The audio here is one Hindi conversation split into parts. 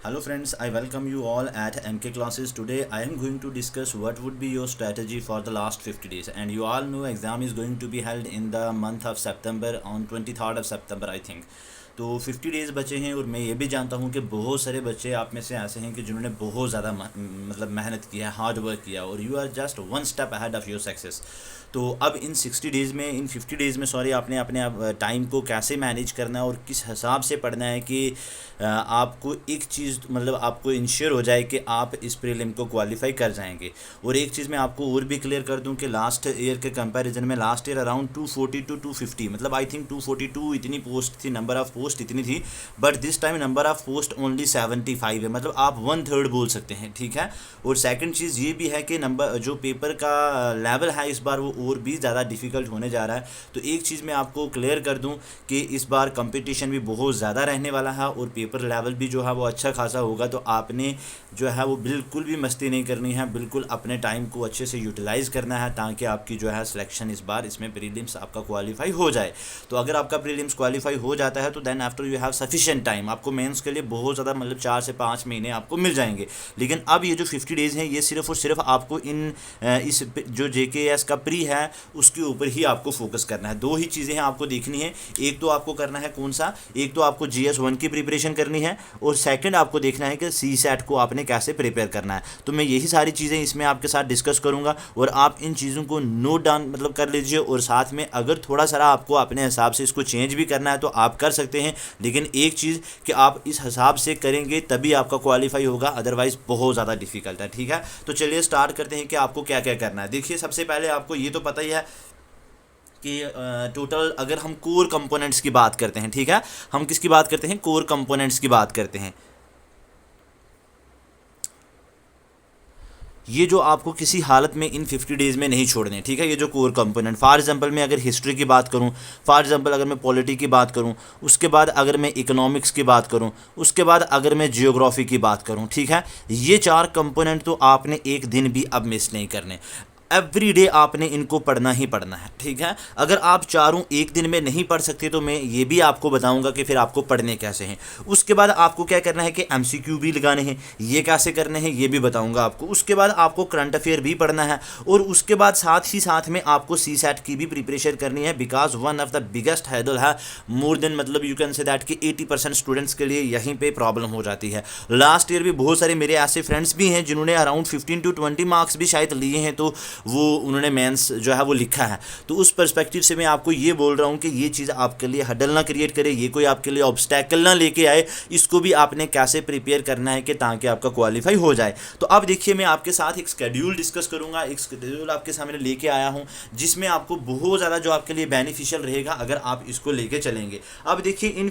Hello friends, I welcome you all at MK classes. Today I am going to discuss what would be your strategy for the last 50 days. And you all know exam is going to be held in the month of September on 23rd of September I think. तो 50 डेज़ बचे हैं और मैं ये भी जानता हूँ कि बहुत सारे बच्चे आप में से ऐसे हैं कि जिन्होंने बहुत ज़्यादा मतलब मेहनत किया है, हार्ड वर्क किया और you are just one step ahead of your success. तो अब इन 50 डेज़ में सॉरी आपने अपने टाइम को कैसे मैनेज करना है और किस हिसाब से पढ़ना है कि आपको एक चीज़ मतलब आपको इंश्योर हो जाए कि आप इस प्रीलिम को क्वालिफाई कर जाएंगे। और एक चीज़ मैं आपको और भी क्लियर कर दूं कि लास्ट ईयर के कंपैरिजन में लास्ट ईयर अराउंड 240 टू 250 मतलब आई थिंक 242 इतनी पोस्ट थी, नंबर ऑफ़ पोस्ट इतनी थी, but this time number of post only 75 है, मतलब आप 1/3 बोल सकते हैं, ठीक है। और सेकंड चीज़ ये भी है कि नंबर जो पेपर का लेवल है इस बार वो और भी ज़्यादा डिफ़िकल्ट होने जा रहा है। तो एक चीज़ मैं आपको क्लियर कर दूं कि इस बार कंपटीशन भी बहुत ज़्यादा रहने वाला है और पेपर लेवल भी जो है वो अच्छा खासा होगा। तो आपने जो है वो बिल्कुल भी मस्ती नहीं करनी है, बिल्कुल अपने टाइम को अच्छे से यूटिलाइज़ करना है ताकि आपकी जो है सिलेक्शन इस बार इसमें प्रीलिम्स आपका क्वालिफाई हो जाए। तो अगर आपका प्रीलिम्स क्वालिफाई हो जाता है तो then after you have sufficient time, आपको मेंस के लिए बहुत ज़्यादा मतलब 4 से 5 महीने आपको मिल जाएंगे। लेकिन अब ये जो 50 डेज़ हैं ये सिर्फ और सिर्फ आपको इस जो JKS का प्री है उसके ऊपर ही आपको फोकस करना है। दो ही चीज़ें हैं आपको देखनी है, एक तो आपको करना है कौन सा, एक तो आपको GS1 की प्रिपरेशन करनी है और सेकंड आपको देखना है कि CSAT को आपने कैसे प्रिपेयर करना है। तो मैं यही सारी चीज़ें इसमें आपके साथ डिस्कस करूंगा और आप इन चीज़ों को नोट डाउन मतलब कर लीजिए और साथ में अगर थोड़ा सा आपको अपने हिसाब से इसको चेंज भी करना है तो आप कर सकते हैं। लेकिन एक चीज़ कि आप इस हिसाब से करेंगे तभी आपका क्वालिफाई होगा, अदरवाइज बहुत ज़्यादा डिफिकल्ट है, ठीक है। तो चलिए स्टार्ट करते हैं कि आपको क्या क्या करना है। देखिए सबसे पहले आपको ये तो पता ही है कि टोटल अगर हम कोर कंपोनेंट्स की बात करते हैं, ठीक है, हम किसकी बात करते हैं, कोर कंपोनेंट्स की बात करते हैं। ये जो आपको किसी हालत में इन 50 डेज़ में नहीं छोड़ने, ठीक है। ये जो कोर कंपोनेंट, फॉर एग्जांपल मैं अगर हिस्ट्री की बात करूं, फॉर एग्जांपल अगर मैं पॉलिटी की बात करूं, उसके बाद अगर मैं इकोनॉमिक्स की बात करूं, उसके बाद अगर मैं जियोग्राफी की बात करूं, ठीक है, ये 4 कंपोनेंट तो आपने एक दिन भी अब मिस नहीं करने। एवरी डे आपने इनको पढ़ना ही पढ़ना है, ठीक है। अगर आप चारों एक दिन में नहीं पढ़ सकते तो मैं ये भी आपको बताऊंगा कि फिर आपको पढ़ने कैसे हैं। उसके बाद आपको क्या करना है कि MCQ भी लगाने हैं, ये कैसे करने हैं ये भी बताऊंगा आपको। उसके बाद आपको करंट अफेयर भी पढ़ना है और उसके बाद साथ ही साथ में आपको CSAT की भी प्रिपरेशन करनी है, because one of the biggest hadal है, मोर देन मतलब यू कैन से दैट कि 80% स्टूडेंट्स के लिए यहीं पे प्रॉब्लम हो जाती है। लास्ट ईयर भी बहुत सारे मेरे ऐसे फ्रेंड्स भी हैं जिन्होंने अराउंड 15 टू 20 मार्क्स भी शायद लिए हैं, तो वो उन्होंने मेंस जो है वो लिखा है। तो उस पर्सपेक्टिव से मैं आपको ये बोल रहा हूँ कि ये चीज़ आपके लिए हडल ना क्रिएट करे, ये कोई आपके लिए ऑब्स्टैकल ना लेके आए, इसको भी आपने कैसे प्रिपेयर करना है कि ताकि आपका क्वालिफाई हो जाए। तो अब देखिए मैं आपके साथ एक शेड्यूल डिस्कस करूँगा, एक शेड्यूल आपके सामने लेके आया हूँ जिसमें आपको बहुत ज़्यादा जो आपके लिए बेनिफिशियल रहेगा अगर आप इसको लेके चलेंगे। अब देखिए इन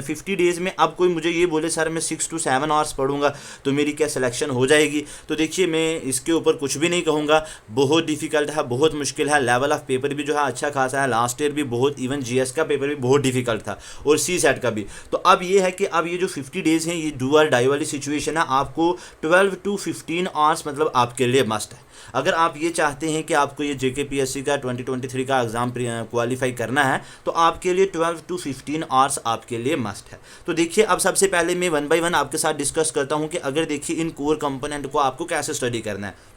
50 डेज़ में अब कोई मुझे ये बोले सर मैं 6 to 7 आवर्स पढ़ूंगा तो मेरी क्या सिलेक्शन हो जाएगी, तो देखिए मैं इसके ऊपर कुछ भी नहीं कहूँगा। बहुत डिफिकल्ट है, बहुत मुश्किल है, लेवल ऑफ पेपर भी जो है अच्छा खासा है। लास्ट ईयर भी बहुत, इवन GS का पेपर भी बहुत डिफिकल्ट था और CSAT का भी। तो अब ये है कि अब ये जो 50 डेज़ हैं ये डू और डाई वाली सिचुएशन है। आपको 12 to 15 आवर्स मतलब आपके लिए मस्ट है। अगर आप ये चाहते हैं कि आपको ये JKPSC का 2023 का एग्ज़ाम क्वालिफाई करना है तो आपके लिए 12 to 15 आवर्स आपके लिए मस्ट है। तो देखिए अब सबसे पहले मैं वन बाय वन आपके साथ डिस्कस करता हूँ कि अगर देखिए इन कोर कंपोनेंट को आपको कैसे स्टडी करना है।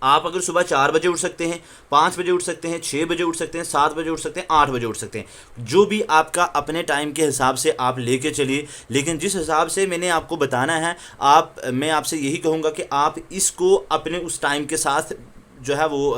आप अगर सुबह 4 बजे उठ सकते हैं, 5 बजे उठ सकते हैं, 6 बजे उठ सकते हैं, 7 बजे उठ सकते हैं, 8 बजे उठ सकते हैं, जो भी आपका अपने टाइम के हिसाब से आप लेके चलिए। लेकिन जिस हिसाब से मैंने आपको बताना है, मैं आपसे यही कहूँगा कि आप इसको अपने उस टाइम के साथ जो है वो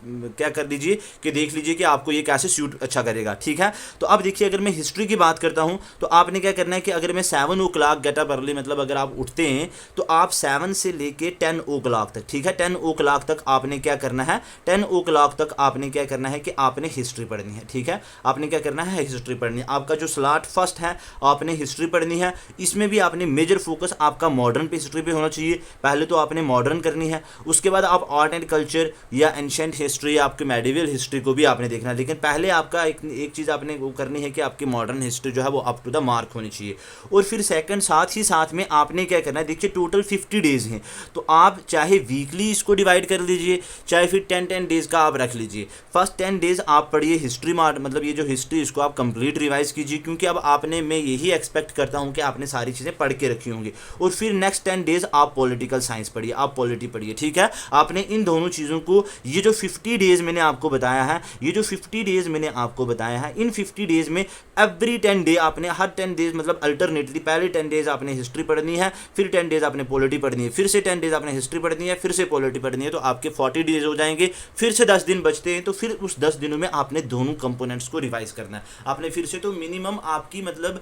क्या कर लीजिए कि देख लीजिए कि आपको ये कैसे सूट अच्छा करेगा, ठीक है। तो अब देखिए अगर मैं हिस्ट्री की बात करता हूँ तो आपने क्या करना है कि अगर मैं 7 o'clock गेट अप अर्ली मतलब अगर आप उठते हैं तो आप 7 से लेके 10 o'clock तक, ठीक है, 10 o'clock तक आपने क्या करना है, 10 o'clock तक आपने क्या करना है कि आपने हिस्ट्री पढ़नी है, ठीक है। आपने क्या करना है, हिस्ट्री पढ़नी है। आपका जो स्लॉट फर्स्ट है आपने हिस्ट्री पढ़नी है। इसमें भी आपने मेजर फोकस आपका मॉडर्न पे, हिस्ट्री पे होना चाहिए। पहले तो आपने मॉडर्न करनी है, उसके बाद आप आर्ट एंड कल्चर या एंशेंट हिस्ट्री, आपके मेडिवल हिस्ट्री को भी आपने देखना है, लेकिन पहले आपका एक चीज़ आपने वो करनी है कि आपकी मॉडर्न हिस्ट्री जो है वो अप टू द मार्क होनी चाहिए। और फिर सेकंड साथ ही साथ में आपने क्या करना है, देखिए टोटल 50 डेज़ हैं, तो आप चाहे वीकली इसको डिवाइड कर लीजिए, चाहे फिर 10 डेज़ का आप रख लीजिए। फर्स्ट 10 डेज़ आप पढ़िए हिस्ट्री, मतलब ये जो हिस्ट्री इसको आप कंप्लीट रिवाइज कीजिए, क्योंकि अब आपने, मैं यही एक्सपेक्ट करता हूँ कि आपने सारी चीज़ें पढ़ के रखी होंगी। और फिर नेक्स्ट 10 डेज़ आप पॉलिटिकल साइंस पढ़िए, आप पॉलिटी पढ़िए, ठीक है। आपने इन दोनों चीज़ों को, ये जो 50 डेज़ मैंने आपको बताया है, ये जो 50 डेज़ मैंने आपको बताया है, इन 50 डेज़ में एवरी 10 डे आपने, हर 10 डेज़ मतलब अल्टरनेटली, पहले 10 डेज़ आपने हिस्ट्री पढ़नी है, फिर 10 डेज़ आपने पॉलिटी पढ़नी है, फिर से 10 डेज़ आपने हिस्ट्री पढ़नी है, फिर से पॉलिटी पढ़नी है, तो आपके 40 डेज़ हो जाएंगे। फिर से 10 दिन बचते हैं, तो फिर उस 10 दिनों में आपने दोनों कंपोनेंट्स को रिवाइज करना है। आपने फिर से तो मिनिमम आपकी मतलब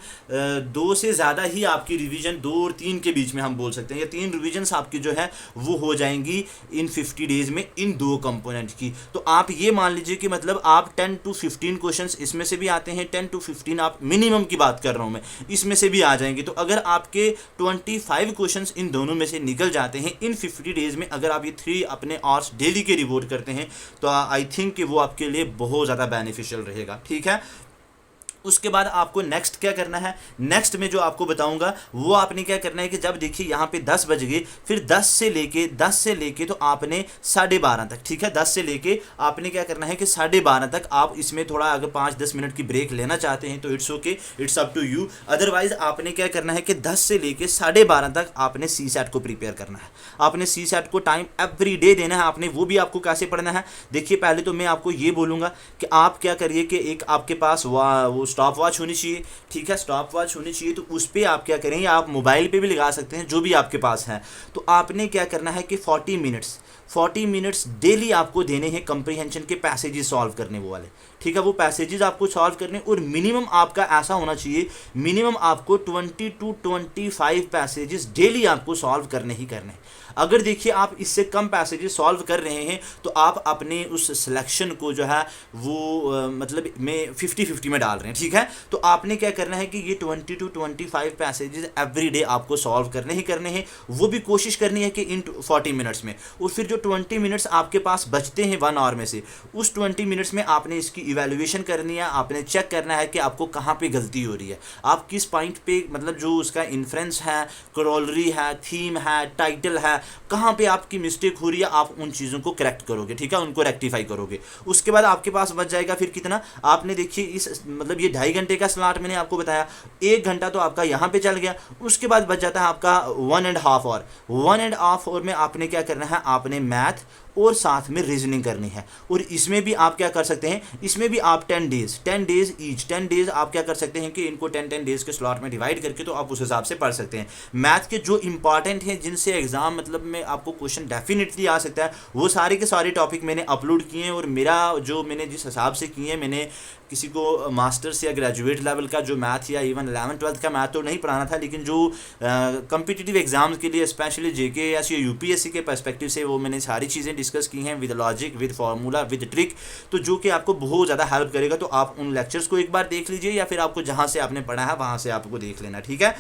2 से ज़्यादा ही आपकी रिवीजन, 2 और 3 के बीच में हम बोल सकते हैं, या 3 रिवीजन्स आपकी जो है वो हो जाएंगी इन 50 डेज़ में इन 2 कंपोनेंट की। तो आप ये मान लीजिए कि मतलब आप 10 to 15 क्वेश्चंस इसमें से भी आते हैं, 10 to 15 आप मिनिमम की बात कर रहा हूँ मैं, इसमें से भी आ जाएंगे। तो अगर आपके 25 क्वेश्चंस इन दोनों में से निकल जाते हैं इन 50 डेज़ में, अगर आप ये 3 अपने आवर्स डेली के रिवॉर्ड करते हैं, तो आई थिंक कि वो आपके लिए बहुत ज़्यादा बेनिफिशियल रहेगा, ठीक है। उसके बाद आपको नेक्स्ट क्या करना है, नेक्स्ट में जो आपको बताऊंगा वो आपने क्या करना है कि जब देखिए यहाँ पे 10 बज गए, फिर 10 से लेके तो आपने 12:30 तक, ठीक है, 10 से लेके आपने क्या करना है कि 12:30 तक आप इसमें थोड़ा अगर 5-10 मिनट की ब्रेक लेना चाहते हैं तो it's okay, it's up to you. Otherwise आपने क्या करना है कि 10 से लेके 12:30 तक आपने CSAT को प्रिपेयर करना है। आपने CSAT को टाइम एवरी डे देना है। आपने वो भी आपको कैसे पढ़ना है, देखिए पहले तो मैं आपको ये बोलूँगा कि आप क्या करिए कि एक आपके पास वो स्टॉप वॉच होनी चाहिए, ठीक है, स्टॉप वॉच होनी चाहिए। तो उस पर आप क्या करेंगे, आप मोबाइल पे भी लगा सकते हैं, जो भी आपके पास है। तो आपने क्या करना है कि 40 मिनट्स डेली आपको देने हैं कंप्रीहेंशन के पैसेजेस सॉल्व करने वो वाले, ठीक है, वो पैसेजेस आपको सॉल्व करने। और मिनिमम आपका ऐसा होना चाहिए, मिनिमम आपको 20 to 25 पैसेजेस डेली आपको सॉल्व करने ही करने। अगर देखिए आप इससे कम पैसेजेस सॉल्व कर रहे हैं तो आप अपने उस सिलेक्शन को जो है वो मतलब में 50-50 में डाल रहे हैं, ठीक है। तो आपने क्या करना है कि ये 20 to 25 पैसेजेस एवरी डे आपको सॉल्व करने ही करने हैं, वो भी कोशिश करनी है कि इन 40 मिनट्स में। और फिर जो 20 मिनट्स आपके पास बचते हैं 1 आवर में से, उस 20 मिनट्स में आपने इसकी इवैल्यूएशन करनी है, आपने चेक करना है कि आपको कहाँ पे गलती हो रही है, आप किस पॉइंट पे, मतलब जो उसका इन्फ्रेंस है, कोरोलरी है, थीम है, टाइटल है, कहाँ पे आपकी मिस्टेक हो रही है, आप उन चीज़ों को करेक्ट करोगे, ठीक है, उनको रेक्टिफाई करोगे। उसके बाद आपके पास बच जाएगा फिर कितना, आपने देखिए इस मतलब ये 2.5 घंटे का स्लॉट मैंने आपको बताया, 1 घंटा तो आपका यहाँ पे चल गया। उसके बाद बच जाता है आपका 1.5 आवर। 1.5 आवर में आपने क्या करना है, आपने मैथ और साथ में रीजनिंग करनी है। और इसमें भी आप क्या कर सकते हैं, इसमें भी आप 10 डेज ईच, 10 डेज आप क्या कर सकते हैं कि इनको 10 डेज के स्लॉट में डिवाइड करके तो आप उस हिसाब से पढ़ सकते हैं। मैथ के जो इंपॉर्टेंट हैं, जिनसे एग्जाम मतलब में आपको क्वेश्चन डेफिनेटली आ सकता है, वो सारे के सारे टॉपिक मैंने अपलोड किए हैं। और मेरा जो मैंने जिस हिसाब से किए हैं, मैंने किसी को मास्टर्स या ग्रेजुएट लेवल का जो मैथ या इवन 11th-12th का मैथ तो नहीं पढ़ाना था, लेकिन जो कम्पिटिटिव एग्जाम्स के लिए स्पेशली JKS या UPSC के पर्सपेक्टिव से वो मैंने सारी चीज़ें डिस्कस की हैं with logic, with formula, with trick, तो जो कि आपको बहुत ज़्यादा हेल्प करेगा। तो आप उन लेक्चर्स को एक बार देख लीजिए, या फिर आपको जहाँ से आपने पढ़ा है वहाँ से आपको देख लेना, ठीक है।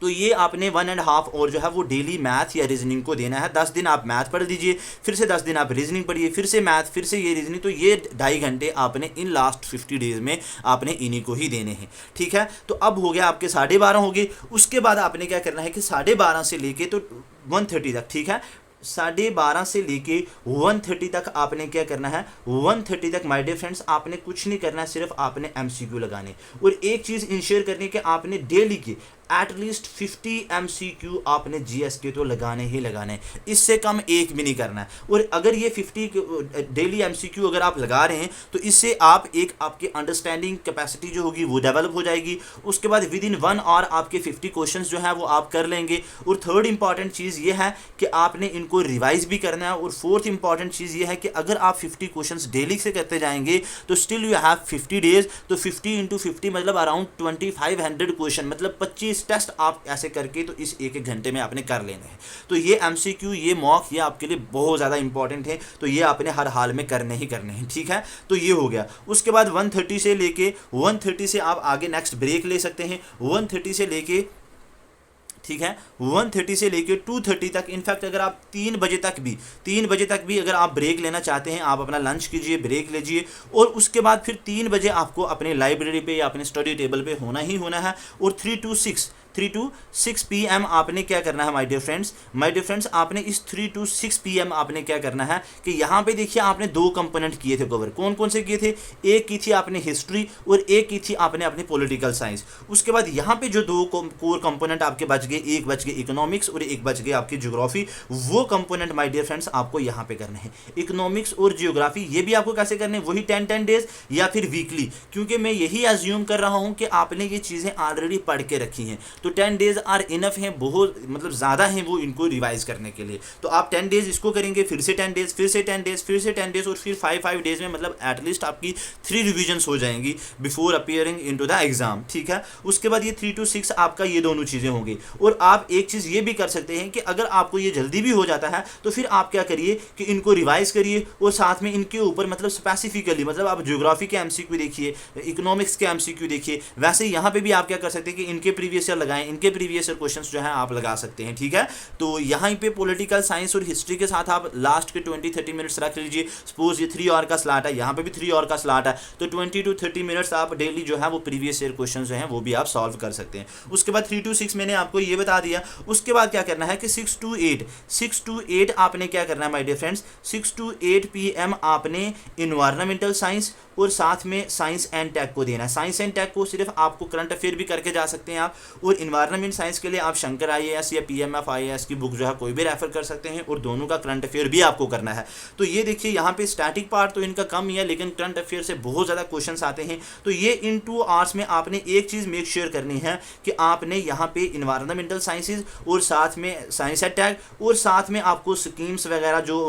तो ये आपने 1.5 और जो है वो डेली मैथ या रीजनिंग को देना है। 10 दिन आप मैथ पढ़ दीजिए, फिर से 10 दिन आप रीजनिंग पढ़िए, फिर से मैथ, फिर से ये रीजनिंग। तो ये 2.5 घंटे आपने इन लास्ट 50 डेज में आपने इन्हीं को ही देने हैं, ठीक है। तो अब हो गया आपके 12:30 हो गए। उसके बाद आपने क्या करना है कि 12:30 से लेके तो 1:30 तक, ठीक है, 12:30 से लेके 1:30 तक आपने क्या करना है, 1:30 तक माय डियर फ्रेंड्स आपने कुछ नहीं करना है, सिर्फ आपने MCQ लगाने। और एक चीज़ इंश्योर करनी है कि आपने डेली की एटलीस्ट 50 MCQ आपने GS के तो लगाने ही लगाने, इससे कम एक भी नहीं करना है। और अगर ये 50 डेली MCQ अगर आप लगा रहे हैं तो इससे आप एक आपकी अंडरस्टैंडिंग कैपेसिटी जो होगी वो डेवलप हो जाएगी। उसके बाद विद इन 1 आवर आपके 50 क्वेश्चंस जो है वो आप कर लेंगे। और थर्ड इंपॉर्टेंट चीज़ ये है कि आपने इनको रिवाइज भी करना है। और फोर्थ इंपॉर्टेंट चीज़ ये है कि अगर आप 50 क्वेश्चंस डेली से करते जाएंगे तो स्टिल यू हैव 50 डेज, तो 50 × 50 मतलब अराउंड 2500 क्वेश्चन, मतलब 25 टेस्ट आप ऐसे करके तो इस एक घंटे में आपने कर लेने हैं। तो ये MCQ, ये मॉक, ये आपके लिए बहुत ज़्यादा इंपॉर्टेंट है। तो ये आपने हर हाल में करने ही करने हैं, ठीक है। तो ये हो गया। उसके बाद 1:30 से लेके 1:30 से आप आगे नेक्स्ट ब्रेक ले सकते हैं। 1:30 से लेके ठीक है। 1:30 से लेकर 2:30 तक, इनफैक्ट अगर आप 3 बजे तक भी अगर आप ब्रेक लेना चाहते हैं, आप अपना लंच कीजिए, ब्रेक लीजिए, और उसके बाद फिर 3 बजे आपको अपने लाइब्रेरी पे या अपने स्टडी टेबल पे होना ही होना है। और 3 to 6 PM आपने क्या करना है माय डियर फ्रेंड्स, आपने इस 3 to 6 PM आपने क्या करना है कि यहाँ पे देखिए आपने 2 कंपोनेंट किए थे कवर। कौन कौन से किए थे? एक की थी आपने हिस्ट्री और एक की थी आपने अपनी पॉलिटिकल साइंस। उसके बाद यहाँ पे जो 2 कोर कंपोनेंट आपके बच गए, एक बच गए इकोनॉमिक्स और एक बच गए आपकी ज्योग्राफी। वो कंपोनेंट माय डियर फ्रेंड्स आपको यहाँ पे करने हैं। इकोनॉमिक्स और ज्योग्राफी ये भी आपको कैसे करने हैं? वही 10 डेज या फिर वीकली, क्योंकि मैं यही एज्यूम कर रहा हूँ कि आपने ये चीज़ें ऑलरेडी पढ़ के रखी हैं, तो 10 डेज आर इनफ हैं, बहुत मतलब ज़्यादा हैं वो इनको रिवाइज करने के लिए। तो आप 10 डेज इसको करेंगे, फिर से 10 डेज, फिर से 10 डेज, फिर से 10 डेज, और फिर 5 डेज में मतलब एटलीस्ट आपकी 3 रिविजन्स हो जाएंगी before appearing into the exam, ठीक है। उसके बाद ये 3 to 6 आपका ये दोनों चीज़ें होंगी। और आप एक चीज़ ये भी कर सकते हैं कि अगर आपको ये जल्दी भी हो जाता है तो फिर आप क्या करिए कि इनको रिवाइज करिए, और साथ में इनके ऊपर मतलब स्पेसिफिकली मतलब आप ज्योग्राफी के MCQ देखिए, इकोनॉमिक्स के MCQ देखिए। वैसे यहाँ पे भी आप क्या कर सकते हैं कि इनके प्रीवियस ईयर लगाएं, इनके प्रीवियस ईयर क्वेश्चंस जो है आप लगा सकते हैं, ठीक है। तो यहाँ पे पॉलिटिकल साइंस और हिस्ट्री के साथ आप लास्ट के 20-30 मिनट्स रख लीजिए। सपोज ये 3 आवर का स्लॉट है, यहाँ पे भी 3 आवर का स्लॉट है, तो 20 to 30 मिनट्स आप डेली जो है वो प्रीवियस ईयर क्वेश्चन जो हैं वो भी आप सॉल्व कर सकते हैं। उसके बाद 3 to 6 मैंने आपको ये बता दिया। उसके बाद क्या करना है कि 6 to 8 आपने क्या करना है my dear friends, 6 to 8 PM आपने इन्वायरमेंटल साइंस और साथ में साइंस एंड टेक को देना है। साइंस एंड टेक को सिर्फ आपको करंट अफेयर भी करके जा सकते हैं आप, और इन्वायरमेंट साइंस के लिए आप शंकर IAS या PMF IAS की बुक जो है कोई भी रेफर कर सकते हैं, और दोनों का करंट अफेयर भी आपको करना है। तो ये देखिए यहाँ पे स्टैटिक पार्ट तो इनका कम ही है, लेकिन करंट अफेयर से बहुत ज़्यादा क्वेश्चन आते हैं। तो ये इन 2 आवर्स में आपने एक चीज़ मेक श्योर करनी है कि आपने यहाँ पे इन्वायरमेंटल साइंसेज और साथ में साइंस एंड टेक, और साथ में आपको स्कीम्स वगैरह जो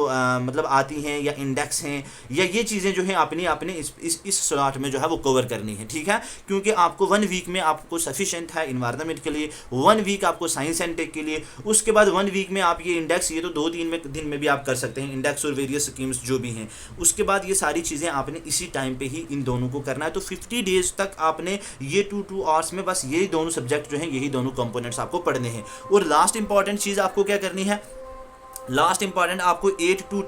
मतलब आती हैं या इंडेक्स हैं या ये चीज़ें जो है आपने इस स्लॉट में जो है वो कवर करनी है, ठीक है। क्योंकि आपको 1 वीक में आपको सफिशिएंट है इन्वायरमेंट के लिए, 1 वीक आपको साइंस एंड टेक के लिए, उसके बाद 1 वीक में आप ये इंडेक्स, ये तो 2-3 दिन में भी आप कर सकते हैं, इंडेक्स और वेरियस स्कीम्स जो भी हैं। उसके बाद ये सारी चीज़ें आपने इसी टाइम पे ही इन दोनों को करना है। तो 50 डेज तक आपने ये 2 आवर्स में बस यही दोनों सब्जेक्ट जो हैं, यही दोनों कंपोनेंट्स आपको पढ़ने हैं। और लास्ट इंपॉर्टेंट चीज़ आपको क्या करनी है, लास्ट इंपॉर्टेंट आपको 8 to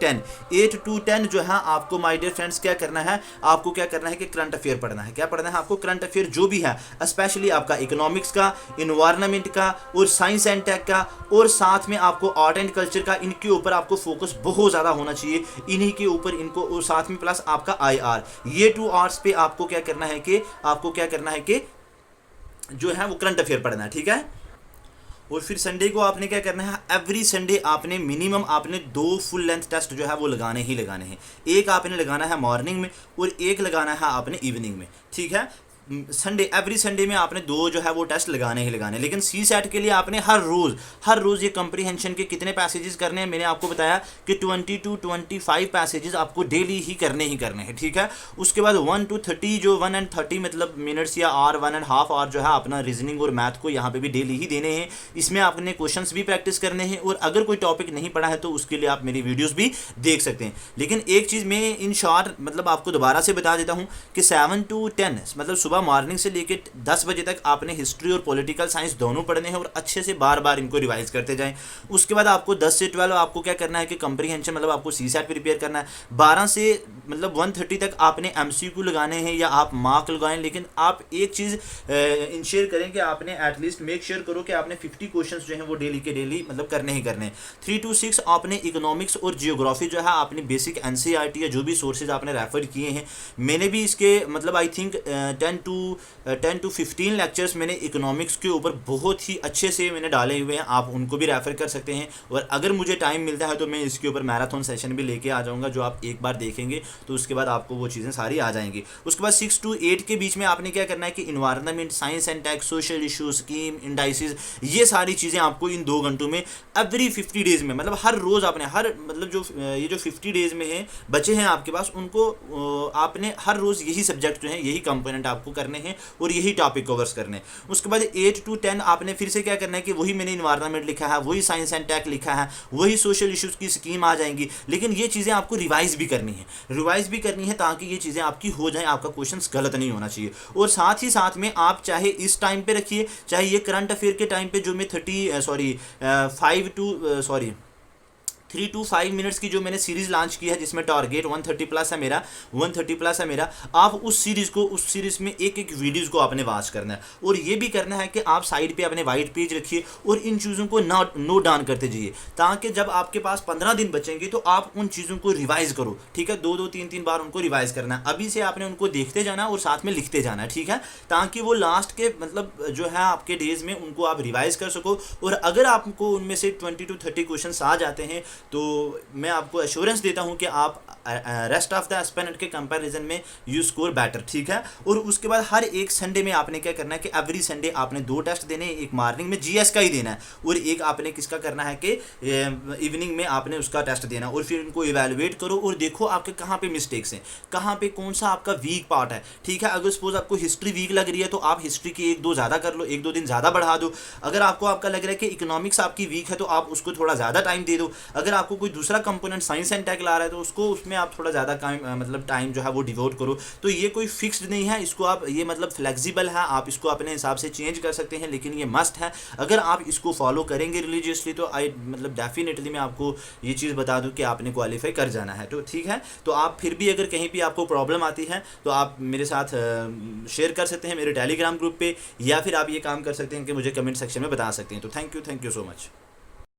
10 जो है आपको माय डियर फ्रेंड्स क्या करना है, आपको क्या करना है कि करंट अफेयर पढ़ना है। क्या पढ़ना है आपको? करंट अफेयर जो भी है, स्पेशली आपका इकोनॉमिक्स का, इन्वायरमेंट का और साइंस एंड टेक का, और साथ में आपको आर्ट एंड कल्चर का। इनके ऊपर आपको फोकस बहुत ज़्यादा होना चाहिए, इन्हीं के ऊपर इनको, और साथ में प्लस आपका IR। ये 2 आवर्स पे आपको क्या करना है कि जो है वो करंट अफेयर पढ़ना है, ठीक है। और फिर संडे को आपने क्या करना है, एवरी संडे आपने मिनिमम आपने 2 फुल लेंथ टेस्ट जो है वो लगाने हैं। एक आपने लगाना है मॉर्निंग में और एक लगाना है आपने इवनिंग में, ठीक है। एवरी संडे में आपने 2 जो है वो टेस्ट लगाने हैं। लेकिन CSAT के लिए आपने हर रोज़ ये कम्प्रीहेंशन के कितने पैसेजेस करने हैं, मैंने आपको बताया कि 20 to 25 पैसेजेस आपको डेली ही करने हैं, ठीक है। उसके बाद 1 to 30 जो 1 and 30 मतलब मिनट्स या आवर 1.5 आवर जो है अपना रीजनिंग और मैथ को यहाँ पे भी डेली ही देने हैं। इसमें आपने क्वेश्चंस भी प्रैक्टिस करने हैं, और अगर कोई टॉपिक नहीं पढ़ा है तो उसके लिए आप मेरी वीडियोज़ भी देख सकते हैं। लेकिन एक चीज़ मैं इन शॉर्ट मतलब आपको दोबारा से बता देता हूँ कि 7 to 10 मतलब सुबह मॉर्निंग से लेकर 10 बजे तक आपने हिस्ट्री और पॉलिटिकल साइंस दोनों पढ़ने हैं, और अच्छे से बार बार इनको रिवाइज करते जाएं। उसके बाद आपको 10 से 12 आपको क्या करना है कि कंप्रीहेंशन मतलब आपको CSAT प्रिपेयर करना है। 12 से मतलब 1:30 तक आपने MCQ लगाने हैं या आप मार्क लगाएं। लेकिन आप एक चीज़ इंश्योर करें कि आपने एटलीस्ट मेक श्योर करो कि आपने 50 क्वेश्चन जो हैं वो डेली के डेली मतलब करने ही करने हैं। 3 to 6 आपने इकोनॉमिक्स और जियोग्राफी जो है आपने बेसिक NCERT या जो भी सोर्सेज आपने रेफर किए हैं, मैंने भी इसके मतलब आई थिंक 10 to 15 लेक्चर्स मैंने इकोनॉमिक्स के ऊपर बहुत ही अच्छे से मैंने डाले हुए हैं, आप उनको भी रेफ़र कर सकते हैं। और अगर मुझे टाइम मिलता है तो मैं इसके ऊपर मैराथन सेशन भी लेके आ जाऊंगा, जो आप एक बार देखेंगे तो उसके बाद आपको वो चीज़ें सारी आ जाएंगी। उसके बाद 6 to 8 के बीच में आपने क्या करना है कि environment, science and tech, social issue, scheme, indices, ये सारी चीज़ें आपको इन 2 घंटों में एवरी 50 डेज़ में मतलब हर रोज़ आपने मतलब जो ये जो 50 डेज़ में है बचे हैं आपके पास, उनको आपने हर रोज़ यही सब्जेक्ट जो है, यही कंपोनेंट आपको करने हैं और यही टॉपिक कवर्स करने हैं। उसके बाद 8 to 10 आपने फिर से क्या करना है कि वही मैंने इन्वायरमेंट लिखा है, वही साइंस एंड टेक लिखा है, वही सोशल इश्यूज़ की स्कीम आ जाएंगी, लेकिन ये चीज़ें आपको रिवाइज भी करनी है ताकि ये चीज़ें आपकी हो जाए, आपका क्वेश्चन गलत नहीं होना चाहिए। और साथ ही साथ में आप चाहे इस टाइम पे रखिए, चाहे ये करंट अफेयर के टाइम पे जो मैं 3 to 5 मिनट्स की जो मैंने सीरीज लॉन्च की है जिसमें टारगेट 130 प्लस है मेरा, आप उस सीरीज में एक एक वीडियोज़ को आपने वॉच करना है। और ये भी करना है कि आप साइड पे अपने वाइट पेज रखिए और इन चीज़ों को नोट डाउन करते जाइए, ताकि जब आपके पास 15 दिन बचेंगे तो आप उन चीज़ों को रिवाइज करो, ठीक है। 2-2 3-3 बार उनको रिवाइज करना है। अभी से आपने उनको देखते जाना है और साथ में लिखते जाना है, ठीक है, ताकि वो लास्ट के मतलब जो है आपके डेज में उनको आप रिवाइज कर सको। और अगर आपको उनमें से 20 to 30 क्वेश्चन आ जाते हैं तो मैं आपको एश्योरेंस देता हूं कि आप रेस्ट ऑफ द एस्पिरेंट के कंपैरिजन में यू स्कोर बेटर, ठीक है। और उसके बाद हर एक संडे में आपने क्या करना है कि एवरी संडे आपने 2 टेस्ट देने हैं, एक मॉर्निंग में जीएस का ही देना है और एक आपने किसका करना है कि इवनिंग में आपने उसका टेस्ट देना है। और फिर उनको इवेलुएट करो और देखो आपके कहाँ पे मिस्टेक्स हैं, कहाँ पे कौन सा आपका वीक पार्ट है, ठीक है। अगर सपोज आपको हिस्ट्री वीक लग रही है तो आप हिस्ट्री की 1-2 ज़्यादा कर लो, 1-2 दिन ज़्यादा बढ़ा दो। अगर आपका लग रहा है कि इकोनॉमिक्स आपकी वीक है तो आप उसको थोड़ा ज़्यादा टाइम दे दो। अगर आपको कोई दूसरा कंपोनेंट साइंस एंड टेक ला रहा है तो उसमें आप थोड़ा ज़्यादा टाइम जो है वो डिवोट करो। तो ये कोई फिक्स्ड नहीं है, इसको आप ये मतलब फ्लेक्सिबल है, आप इसको अपने हिसाब से चेंज कर सकते हैं, लेकिन ये मस्ट है। अगर आप इसको फॉलो करेंगे रिलीजियसली तो मतलब डेफिनेटली मैं आपको ये चीज़ बता दूं कि आपने क्वालिफाई कर जाना है, तो ठीक है। तो आप फिर भी अगर कहीं भी आपको प्रॉब्लम आती है तो आप मेरे साथ शेयर कर सकते हैं मेरे टेलीग्राम ग्रुप पे, या फिर आप ये काम कर सकते हैं कि मुझे कमेंट सेक्शन में बता सकते हैं। तो थैंक यू सो मच।